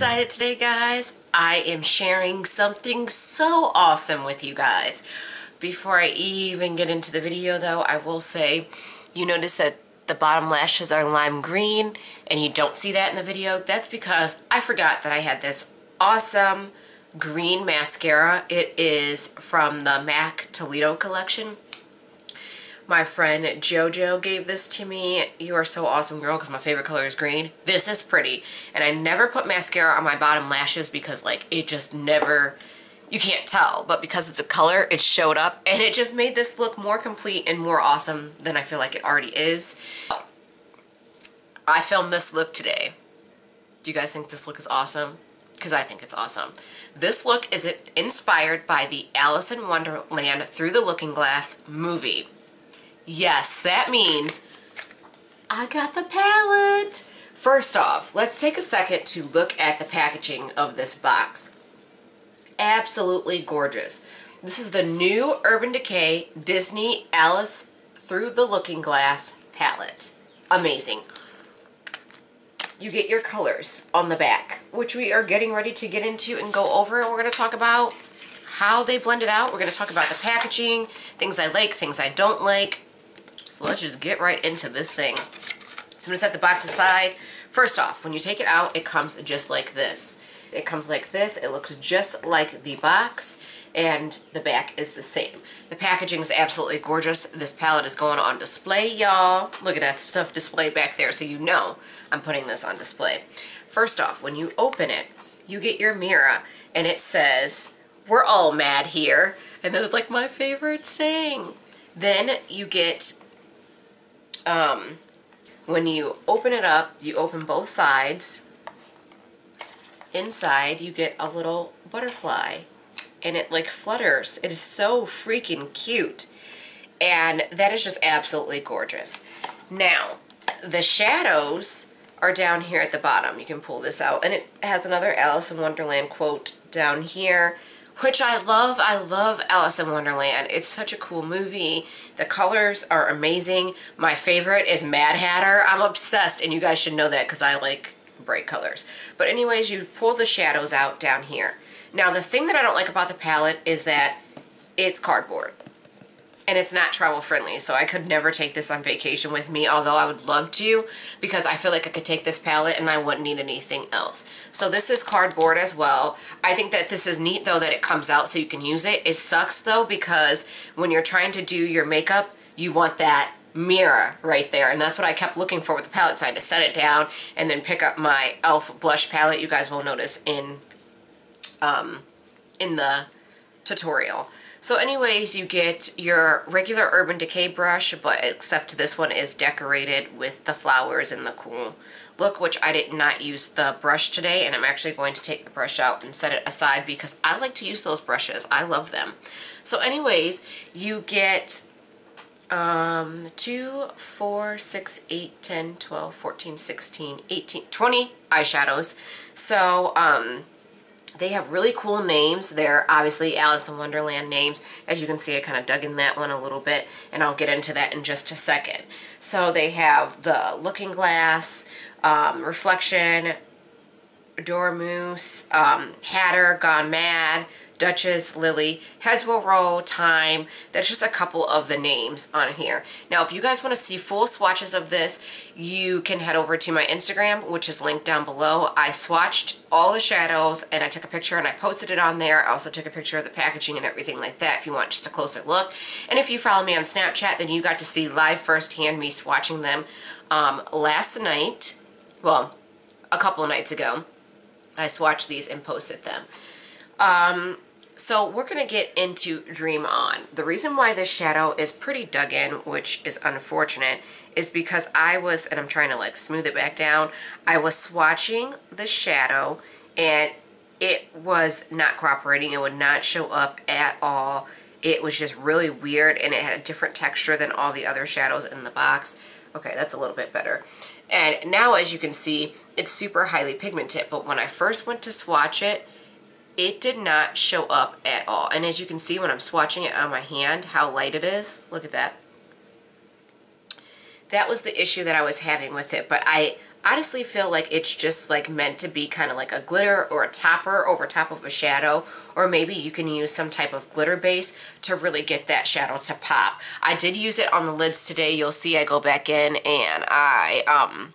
excited today, guys. I am sharing something so awesome with you guys. Before I even get into the video though, I will say, you notice that the bottom lashes are lime green and you don't see that in the video. That's because I forgot that I had this awesome green mascara. It is from the MAC Toledo collection. My friend JoJo gave this to me. You are so awesome, girl, because my favorite color is green. This is pretty. And I never put mascara on my bottom lashes because, like, it just never, you can't tell. But because it's a color, it showed up. And it just made this look more complete and more awesome than I feel like it already is. I filmed this look today. Do you guys think this look is awesome? Because I think it's awesome. This look is inspired by the Alice in Wonderland Through the Looking Glass movie. Yes, that means I got the palette. First off, let's take a second to look at the packaging of this box. Absolutely gorgeous. This is the new Urban Decay Disney Alice Through the Looking Glass palette. Amazing. You get your colors on the back, which we are getting ready to get into and go over. And we're going to talk about how they blend it out. We're going to talk about the packaging, things I like, things I don't like. So let's just get right into this thing. So I'm going to set the box aside. First off, when you take it out, it comes just like this. It comes like this. It looks just like the box, and the back is the same. The packaging is absolutely gorgeous. This palette is going on display, y'all. Look at that stuff displayed back there, so you know I'm putting this on display. First off, when you open it, you get your mirror, and it says, "We're all mad here." And that is like my favorite saying. Then you get, when you open it up, you open both sides. Inside, you get a little butterfly, and it like flutters. It is so freaking cute, and that is just absolutely gorgeous. Now, the shadows are down here at the bottom. You can pull this out, and it has another Alice in Wonderland quote down here, which I love. I love Alice in Wonderland. It's such a cool movie. The colors are amazing. My favorite is Mad Hatter. I'm obsessed, and you guys should know that because I like bright colors. But anyways, you pull the shadows out down here. Now, the thing that I don't like about the palette is that it's cardboard. And it's not travel friendly, so I could never take this on vacation with me, although I would love to, because I feel like I could take this palette and I wouldn't need anything else. So this is cardboard as well. I think that this is neat, though, that it comes out so you can use it. It sucks, though, because when you're trying to do your makeup, you want that mirror right there, and that's what I kept looking for with the palette, so I had to set it down and then pick up my e.l.f. blush palette. You guys will notice in the tutorial. So anyways, you get your regular Urban Decay brush, but except this one is decorated with the flowers and the cool look, which I did not use the brush today, and I'm actually going to take the brush out and set it aside because I like to use those brushes. I love them. So anyways, you get 2, 4, 6, 8, 10, 12, 14, 16, 18, 20 eyeshadows. So, they have really cool names. They're obviously Alice in Wonderland names. As you can see, I kind of dug in that one a little bit, and I'll get into that in just a second. So they have the Looking Glass, Reflection, Dormouse, Hatter, Gone Mad, Duchess, Lily, Heads Will Roll, Time. That's just a couple of the names on here. Now, if you guys want to see full swatches of this, you can head over to my Instagram, which is linked down below. I swatched all the shadows, and I took a picture, and I posted it on there. I also took a picture of the packaging and everything like that if you want just a closer look. And if you follow me on Snapchat, then you got to see live firsthand me swatching them last night. Well, a couple of nights ago. I swatched these and posted them. So we're going to get into Dream On. The reason why this shadow is pretty dug in, which is unfortunate, is because I was, and I'm trying to like smooth it back down, I was swatching the shadow and it was not cooperating. It would not show up at all. It was just really weird, and it had a different texture than all the other shadows in the box. Okay, that's a little bit better. And now, as you can see, it's super highly pigmented, but when I first went to swatch it, it did not show up at all. And as you can see when I'm swatching it on my hand, how light it is. Look at that. That was the issue that I was having with it, but I honestly feel like it's just like meant to be kind of like a glitter or a topper over top of a shadow, or maybe you can use some type of glitter base to really get that shadow to pop. I did use it on the lids today. You'll see I go back in and I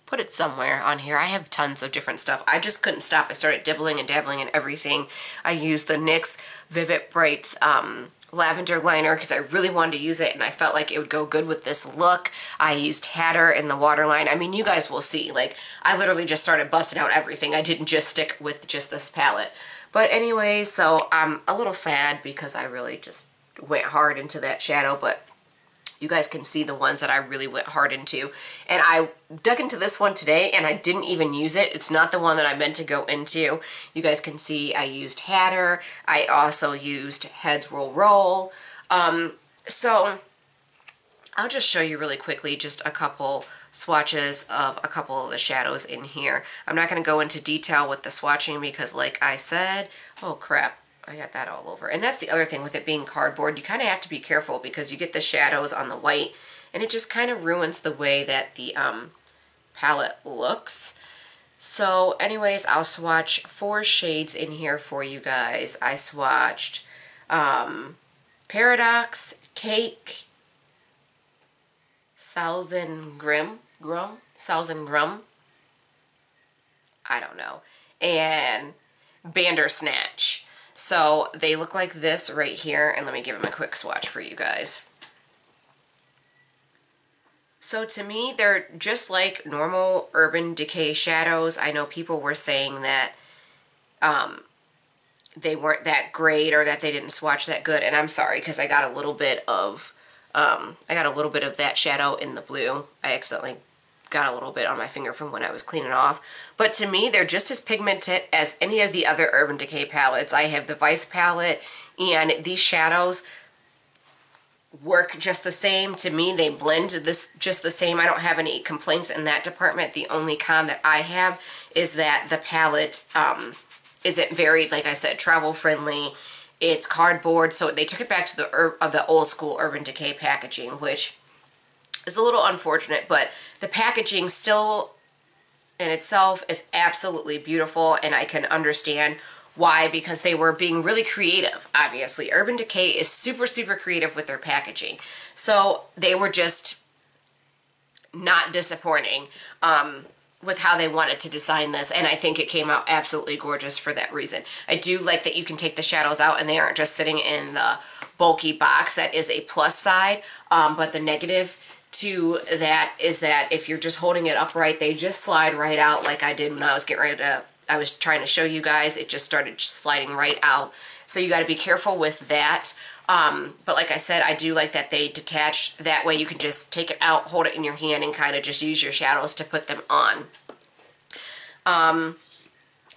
put it somewhere on here. I have tons of different stuff. I just couldn't stop. I started dibbling and dabbling in everything. I used the NYX Vivid Brights lavender liner because I really wanted to use it and I felt like it would go good with this look. I used Hatter in the waterline. I mean, you guys will see. Like, I literally just started busting out everything. I didn't just stick with just this palette. But anyway, so I'm a little sad because I really just went hard into that shadow, but you guys can see the ones that I really went hard into. And I dug into this one today and I didn't even use it. It's not the one that I meant to go into. You guys can see I used Hatter. I also used Heads Roll Roll. So I'll just show you really quickly just a couple swatches of a couple of the shadows in here. I'm not going to go into detail with the swatching because like I said, oh crap, I got that all over. And that's the other thing with it being cardboard. You kind of have to be careful because you get the shadows on the white and it just kind of ruins the way that the palette looks. So anyways, I'll swatch 4 shades in here for you guys. I swatched Paradox, Cake, Thousand Grum, I don't know, and Bandersnatch. So they look like this right here, and let me give them a quick swatch for you guys. So to me, they're just like normal Urban Decay shadows. I know people were saying that they weren't that great or that they didn't swatch that good, and I'm sorry because I got a little bit of that shadow in the blue. I accidentally got a little bit on my finger from when I was cleaning off. But to me, they're just as pigmented as any of the other Urban Decay palettes. I have the Vice palette, and these shadows work just the same. To me, they blend this just the same. I don't have any complaints in that department. The only con that I have is that the palette isn't very, like I said, travel friendly. It's cardboard, so they took it back to the old school Urban Decay packaging, which is a little unfortunate, but the packaging still in itself is absolutely beautiful, and I can understand why, because they were being really creative, obviously. Urban Decay is super, super creative with their packaging. So they were just not disappointing with how they wanted to design this, and I think it came out absolutely gorgeous for that reason. I do like that you can take the shadows out and they aren't just sitting in the bulky box. That is a plus side, but the negative to that is that if you're just holding it upright, they just slide right out like I did when I was I was trying to show you guys. It just started sliding right out. So you got to be careful with that. But like I said, I do like that they detach. That way you can just take it out, hold it in your hand, and kind of just use your shadows to put them on.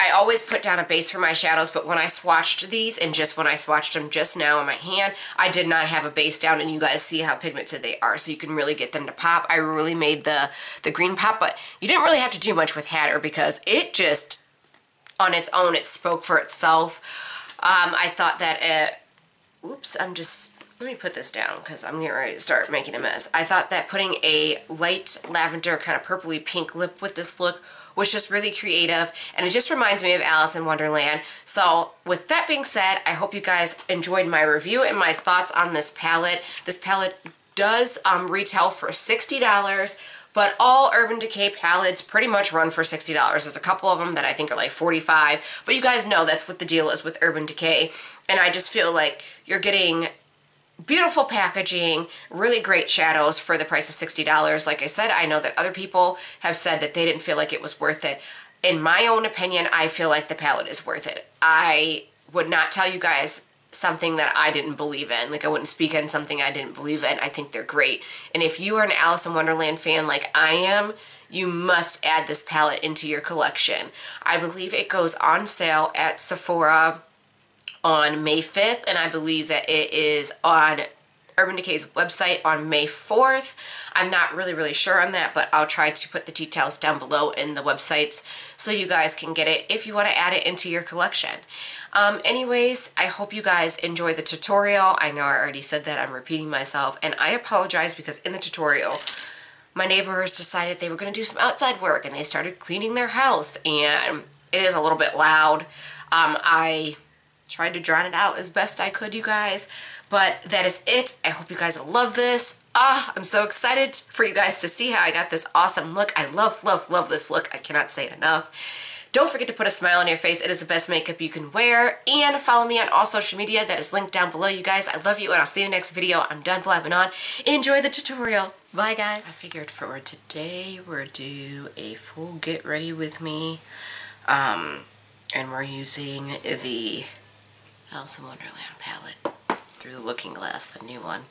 I always put down a base for my shadows, but when I swatched these, and just when I swatched them just now in my hand, I did not have a base down, and you guys see how pigmented they are, so you can really get them to pop. I really made the green pop, but you didn't really have to do much with Hatter because it just, on its own, it spoke for itself. I thought that oops, let me put this down because I'm getting ready to start making a mess. I thought that putting a light lavender kind of purpley pink lip with this look was just really creative, and it just reminds me of Alice in Wonderland. So with that being said, I hope you guys enjoyed my review and my thoughts on this palette. This palette does retail for $60, but all Urban Decay palettes pretty much run for $60. There's a couple of them that I think are like $45, but you guys know that's what the deal is with Urban Decay, and I just feel like you're getting beautiful packaging, really great shadows for the price of $60. Like I said, I know that other people have said that they didn't feel like it was worth it. In my own opinion, I feel like the palette is worth it. I would not tell you guys something that I didn't believe in. Like, I wouldn't speak on something I didn't believe in. I think they're great. And if you are an Alice in Wonderland fan like I am, you must add this palette into your collection. I believe it goes on sale at Sephora on May 5th, and I believe that it is on Urban Decay's website on May 4th. I'm not really sure on that, but I'll try to put the details down below in the websites so you guys can get it if you want to add it into your collection. Anyways, I hope you guys enjoy the tutorial. I know I already said that, I'm repeating myself, and I apologize because in the tutorial my neighbors decided they were going to do some outside work, and they started cleaning their house, and it is a little bit loud. I tried to drown it out as best I could, you guys, but that is it. I hope you guys love this. I'm so excited for you guys to see how I got this awesome look. I love, love, love this look. I cannot say it enough. Don't forget to put a smile on your face. It is the best makeup you can wear. And follow me on all social media. That is linked down below, you guys. I love you, and I'll see you in the next video. I'm done blabbing on. Enjoy the tutorial. Bye, guys. I figured for today, we're do a full get ready with me. And we're using the Alice in Wonderland palette through the looking glass, the new one.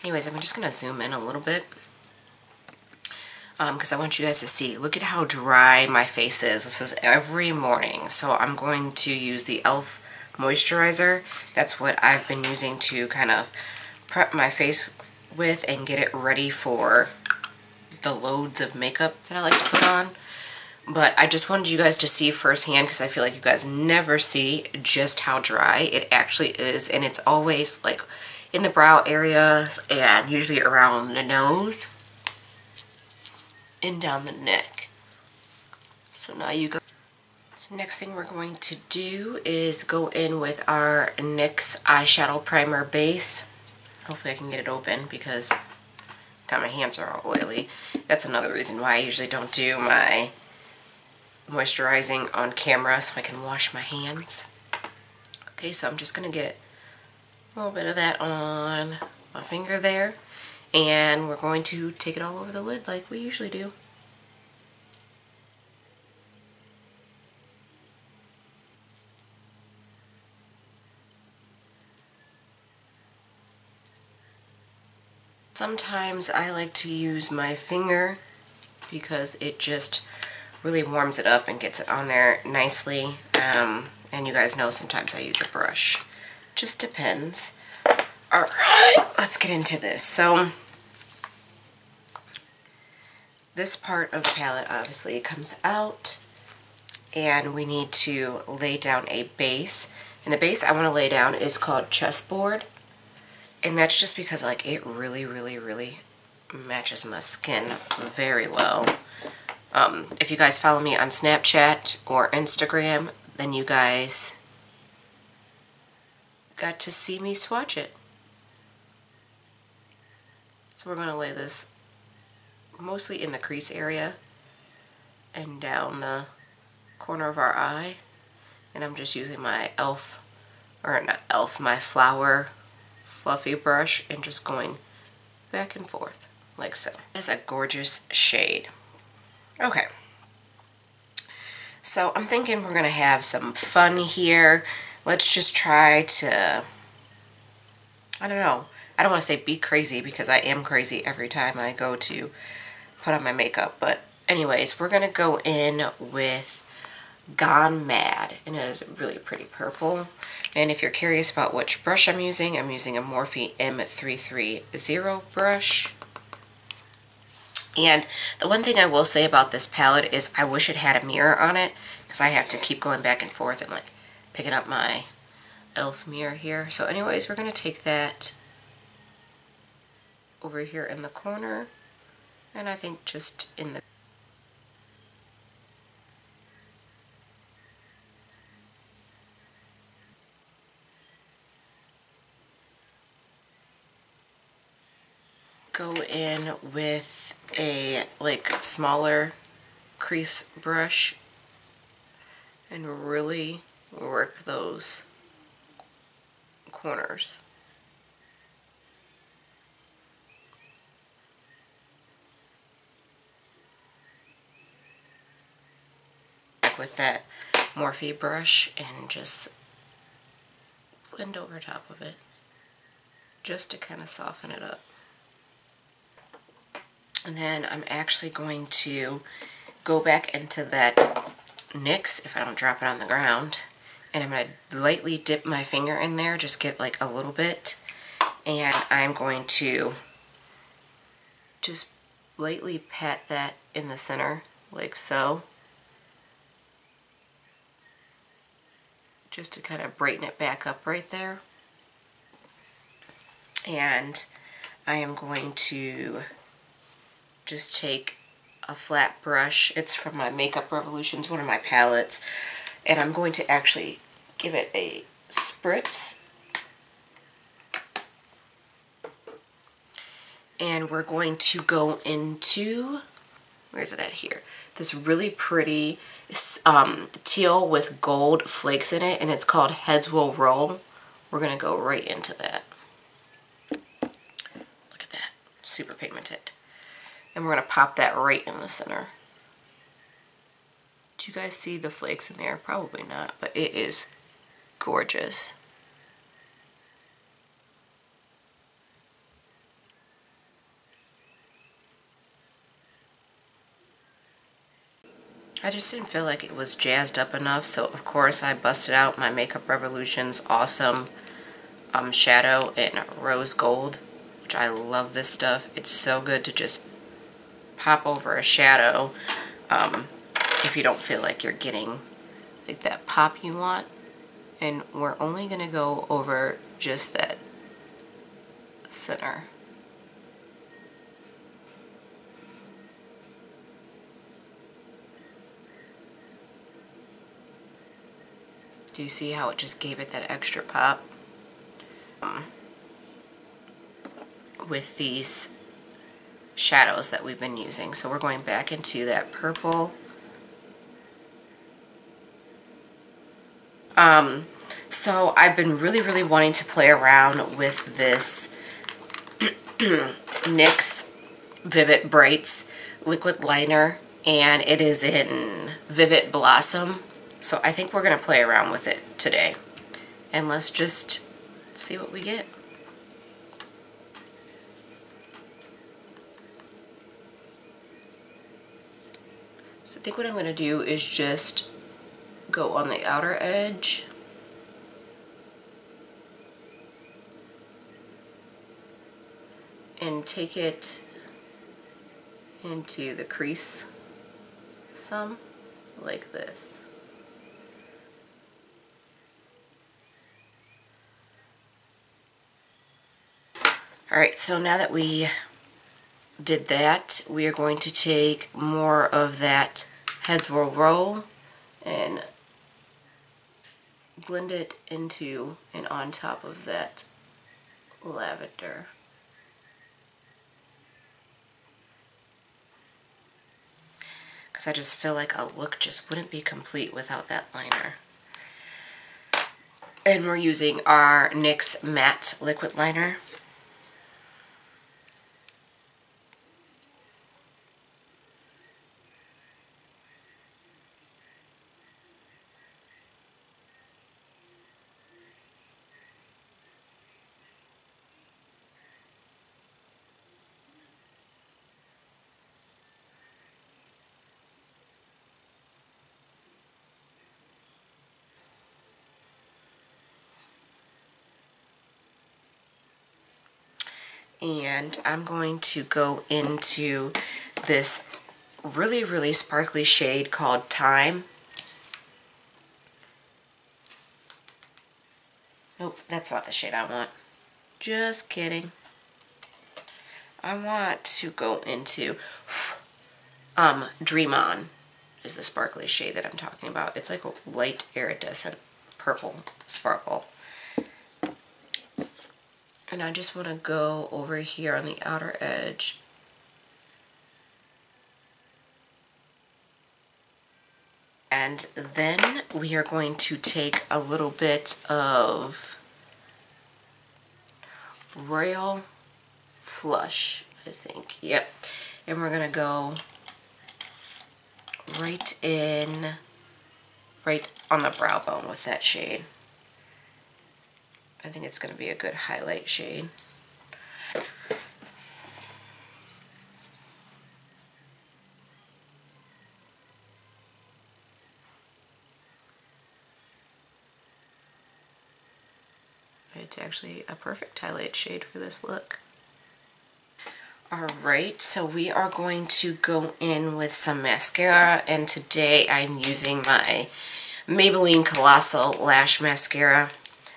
Anyways, I'm just going to zoom in a little bit. Because I want you guys to see. Look at how dry my face is. This is every morning. So I'm going to use the e.l.f. moisturizer. That's what I've been using to kind of prep my face with and get it ready for the loads of makeup that I like to put on. But I just wanted you guys to see firsthand, because I feel like you guys never see just how dry it actually is. And it's always like in the brow area and usually around the nose and down the neck. So now you go. Next thing we're going to do is go in with our NYX eyeshadow primer base. Hopefully I can get it open because my hands are all oily. That's another reason why I usually don't do my moisturizing on camera, so I can wash my hands. Okay, so I'm just going to get a little bit of that on my finger there. And we're going to take it all over the lid like we usually do. Sometimes I like to use my finger because it just really warms it up and gets it on there nicely. And you guys know sometimes I use a brush. Just depends. Alright, let's get into this. So this part of the palette obviously comes out, and we need to lay down a base. And the base I want to lay down is called Chessboard. And that's just because like it really, really, really matches my skin very well. If you guys follow me on Snapchat or Instagram, then you guys got to see me swatch it. So we're going to lay this mostly in the crease area and down the corner of our eye. And I'm just using my e.l.f., or not e.l.f., my Flower fluffy brush and just going back and forth like so. It's a gorgeous shade. Okay. So I'm thinking we're going to have some fun here. Let's just try to, I don't know, I don't want to say be crazy because I am crazy every time I go to put on my makeup. But anyways, we're going to go in with Gone Mad. And it is really pretty purple. And if you're curious about which brush I'm using a Morphe M330 brush. And the one thing I will say about this palette is I wish it had a mirror on it, because I have to keep going back and forth and like picking up my e.l.f. mirror here. So anyways, we're going to take that over here in the corner, and I think just in the go in with a like smaller crease brush and really work those corners. With that Morphe brush and just blend over top of it just to kind of soften it up. And then I'm actually going to go back into that NYX, if I don't drop it on the ground, and I'm going to lightly dip my finger in there, just get like a little bit, and I'm going to just lightly pat that in the center like so, just to kind of brighten it back up right there. And I am going to just take a flat brush. It's from my Makeup Revolutions, one of my palettes. And I'm going to actually give it a spritz. And we're going to go into, where is it at here? This really pretty teal with gold flakes in it, and it's called Heads Will Roll. We're going to go right into that. Look at that, super pigmented. And we're going to pop that right in the center. Do you guys see the flakes in there? Probably not, but it is gorgeous. I just didn't feel like it was jazzed up enough, so of course I busted out my Makeup Revolutions Awesome shadow in rose gold, which I love this stuff. It's so good to just pop over a shadow if you don't feel like you're getting like that pop you want. And we're only going to go over just that center. Do you see how it just gave it that extra pop? With these shadows that we've been using. So we're going back into that purple. So I've been really wanting to play around with this NYX Vivid Brights liquid liner, and it is in Vivid Blossom. So I think we're going to play around with it today. And let's just see what we get. So I think what I'm going to do is just go on the outer edge. And take it into the crease some, like this. Alright, so now that we did that, we are going to take more of that Heads Will Roll and blend it into and on top of that lavender. Because I just feel like a look just wouldn't be complete without that liner. And we're using our NYX Matte Liquid Liner. And I'm going to go into this really sparkly shade called Time. Nope, that's not the shade I want. Just kidding. I want to go into Dream On is the sparkly shade that I'm talking about. It's like a light iridescent purple sparkle. And I just want to go over here on the outer edge. And then we are going to take a little bit of Royal Flush, I think. Yep. And we're going to go right on the brow bone with that shade. I think it's going to be a good highlight shade. It's actually a perfect highlight shade for this look. Alright, so we are going to go in with some mascara, and today I'm using my Maybelline Colossal Lash Mascara.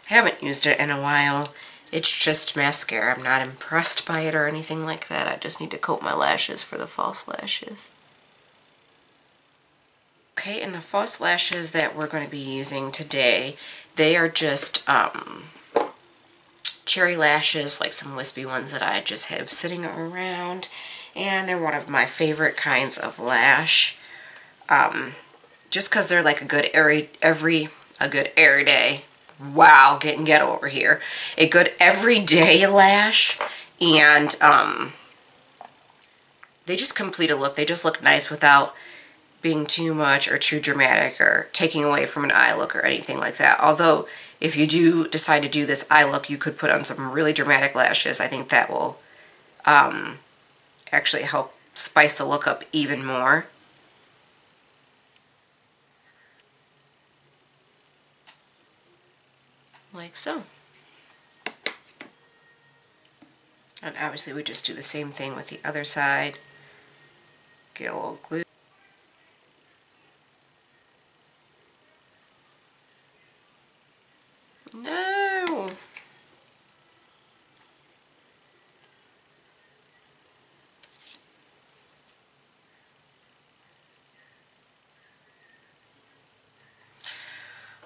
I haven't used it in a while, It's just mascara. I'm not impressed by it or anything like that. I just need to coat my lashes for the false lashes. Okay, and the false lashes that we're going to be using today, they are just cherry lashes, like some wispy ones that I just have sitting around. And they're one of my favorite kinds of lash. Just because they're like a good everyday. Wow, getting ghetto over here. A good everyday lash. And they just complete a look. They just look nice without being too much or too dramatic or taking away from an eye look or anything like that. Although, if you do decide to do this eye look, you could put on some really dramatic lashes. I think that will actually help spice the look up even more. Like so. And obviously we just do the same thing with the other side. Get a little glue. No!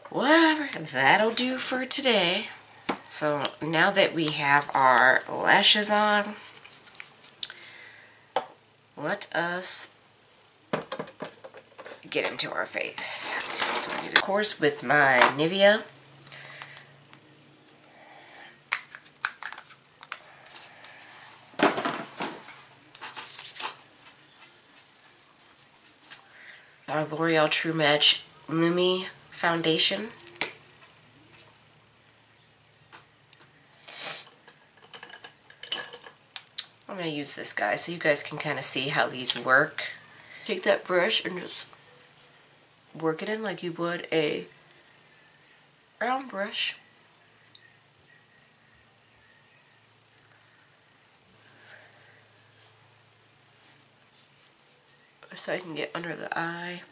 Whatever, that'll do for today. So now that we have our lashes on, let us get into our face. So I do, of course, with my Nivea. Our L'Oreal True Match Lumi foundation. I'm going to use this guy so you guys can kind of see how these work. Take that brush and just work it in like you would a round brush. So I can get under the eye.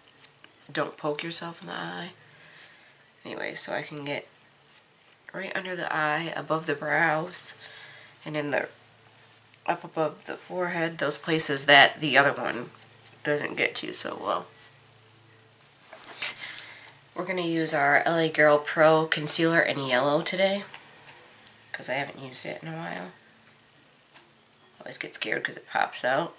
Don't poke yourself in the eye. Anyway, so I can get right under the eye, above the brows, and in the up above the forehead, those places that the other one doesn't get to so well. We're going to use our LA Girl Pro Concealer in yellow today, because I haven't used it in a while. Always get scared because it pops out.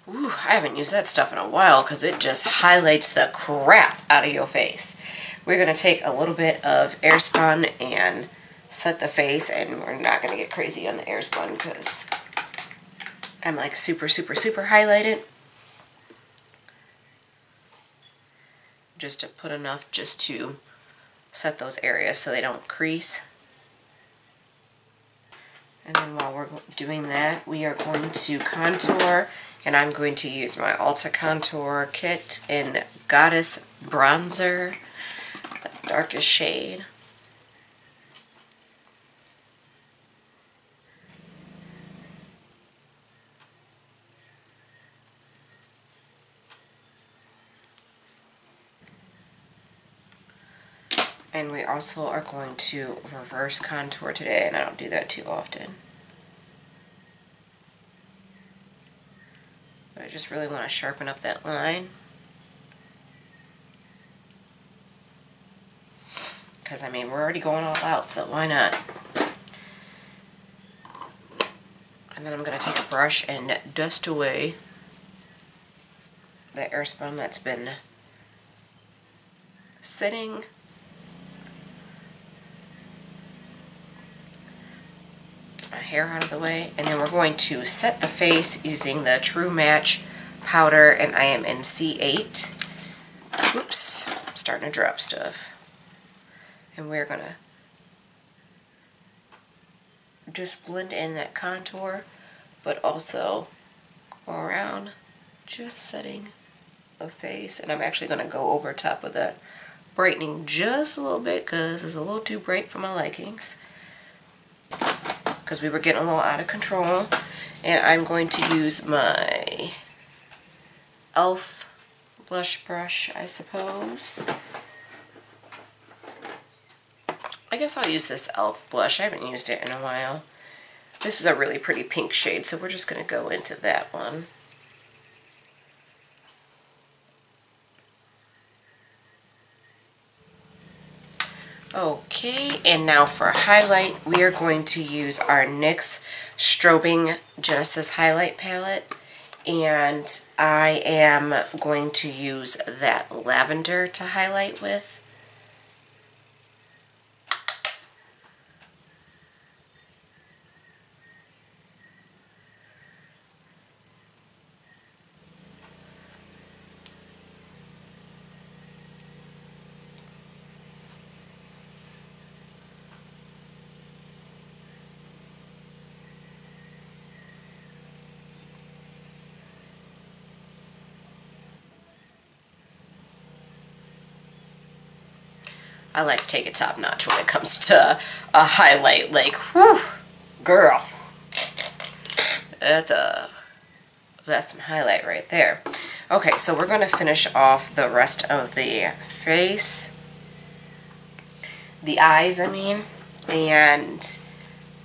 Ooh, I haven't used that stuff in a while because it just highlights the crap out of your face. We're going to take a little bit of Airspun and set the face, and we're not going to get crazy on the Airspun because I'm like super highlighted. Just to put enough just to set those areas so they don't crease. And then while we're doing that, we are going to contour. And I'm going to use my Ulta Contour Kit in Goddess Bronzer, the darkest shade. And we also are going to reverse contour today, and I don't do that too often. I just really want to sharpen up that line. Because, I mean, we're already going all out, so why not? And then I'm going to take a brush and dust away the Airspun that's been sitting. Get my hair out of the way. And then we're going to set the face using the True Match powder, and I am in C8. Oops, I'm starting to drop stuff. And we're going to just blend in that contour, but also go around just setting the face. And I'm actually going to go over top of that brightening just a little bit because it's a little too bright for my likings, because we were getting a little out of control. And I'm going to use my e.l.f. blush brush, I suppose. I guess I'll use this e.l.f. blush. I haven't used it in a while. This is a really pretty pink shade, so we're just going to go into that one. Okay, and now for highlight, we are going to use our NYX Strobing Genesis Highlight Palette. And I am going to use that lavender to highlight with. I like to take it top notch when it comes to a highlight. Like, whew, girl. That's some highlight right there. Okay, so we're going to finish off the rest of the face. The eyes, I mean. And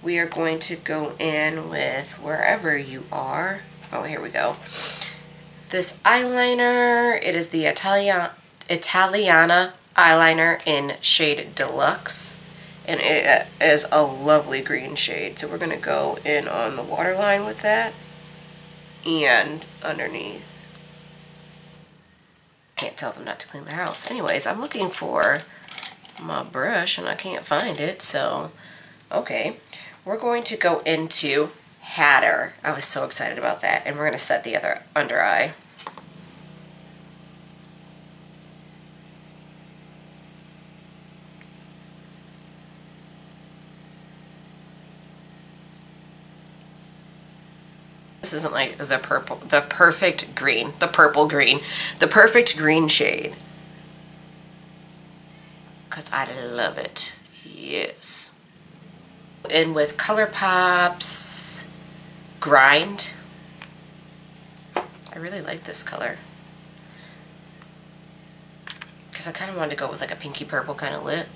we are going to go in with wherever you are. Oh, here we go. This eyeliner, it is the Italiana eyeliner in shade Deluxe, and it is a lovely green shade. So we're going to go in on the waterline with that and underneath. Can't tell them not to clean their house. Anyways, I'm looking for my brush and I can't find it, so okay. We're going to go into Hatter. I was so excited about that, and we're going to set the other under eye. This isn't like the perfect green, the purple green, the perfect green shade. Because I love it. Yes. And with ColourPop's Grind. I really like this color. Because I kind of wanted to go with like a pinky purple kind of lip.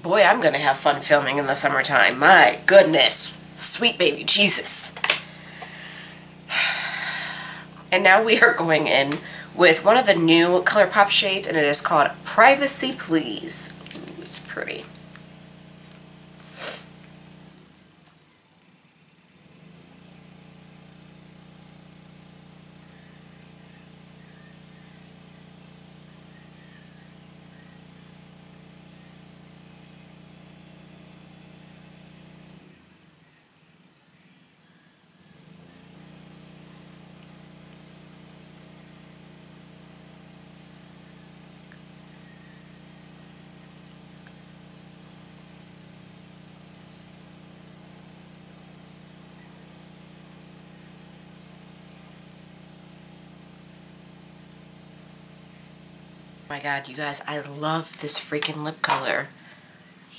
Boy, I'm going to have fun filming in the summertime. My goodness. Sweet baby Jesus. And now we are going in with one of the new ColourPop shades, and it is called Privacy Please. Ooh, it's pretty. Oh my god, you guys, I love this freaking lip color.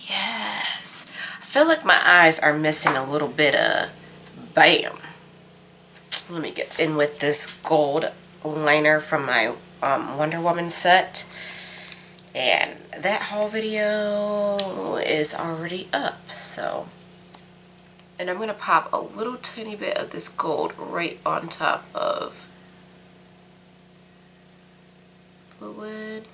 Yes. I feel like my eyes are missing a little bit of bam. Let me get in with this gold liner from my Wonder Woman set. And that haul video is already up, so. And I'm going to pop a little tiny bit of this gold right on top of the lid.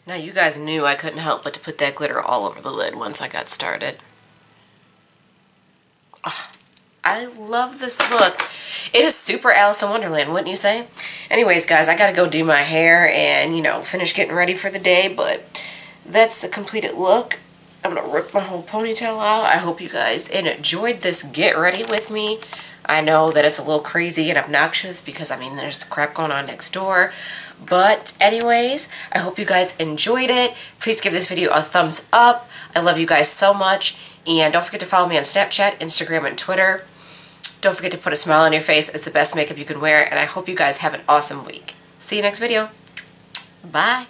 Now you guys knew I couldn't help but to put that glitter all over the lid once I got started. I love this look. It is super Alice in Wonderland, wouldn't you say? Anyways, guys, I gotta go do my hair and, you know, finish getting ready for the day, but that's the completed look. I'm gonna rip my whole ponytail out. I hope you guys enjoyed this get ready with me. I know that it's a little crazy and obnoxious because, I mean, there's crap going on next door. But anyways, I hope you guys enjoyed it. Please give this video a thumbs up. I love you guys so much. And don't forget to follow me on Snapchat, Instagram, and Twitter. Don't forget to put a smile on your face. It's the best makeup you can wear. And I hope you guys have an awesome week. See you next video. Bye.